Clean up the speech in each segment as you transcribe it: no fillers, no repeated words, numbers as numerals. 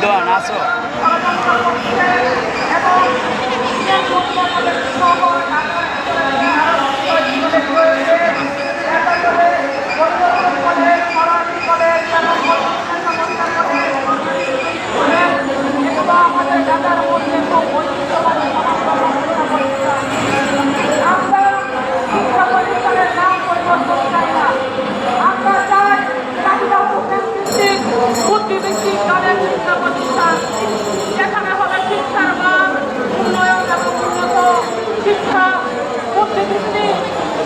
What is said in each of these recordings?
রিদওয়ান আসো যেখানে হবে শিক্ষার মান উন্নয়ন এবং উন্নত শিক্ষা বুদ্ধিবৃত্তি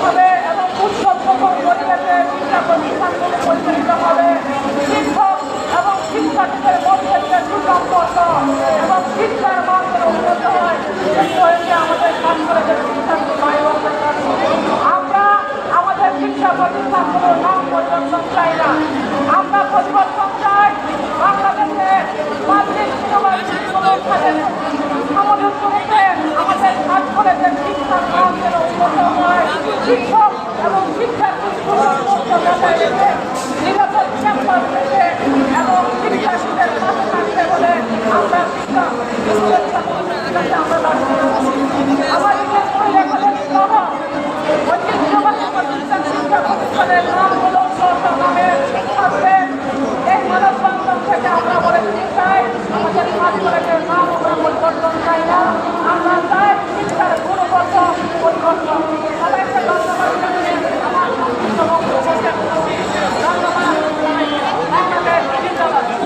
হবে এবং উৎসব পরিবেশে শিক্ষা প্রতিষ্ঠানগুলি পরিচালিত হবে। শিক্ষক এবং শিক্ষার্থীদের মধ্যে যে সুসম্পর্ক এবং শিক্ষার মান উন্নত হয় এই হয়েছে আমাদের কাজ করে শিক্ষার্থী ভাই বোনদের কাছে। আমরা আমাদের শিক্ষা প্রতিষ্ঠানগুলোর নাম পরিবর্তন চাই না, আমরা পরিবর্তন চাই বাংলাদেশে মাতৃ আমাদের কাজ করে যে শিক্ষার মান যেন উন্নত হয়, শিক্ষক এবং শিক্ষার্থীগুলোর মধ্যে বজায় রেখে নিরাপদ ক্যাম্পাস রেখে এবং শিক্ষার্থীদের পাশে থাকতে বলে আমরা শিক্ষা আমাদের মহিলা কলেজ সহ ঐতিহ্যবাহী প্রতিষ্ঠান শিক্ষা প্রতিষ্ঠানের নামগুলো নামে থাকবে। এই মানববন্ধন থেকে আমরা বলে দিতে চাই আমাদের কাজ কলেজের নাম আমরা পরিবর্তন চাই না, আমরা চাই শিক্ষার গুণগত পরিবর্তন।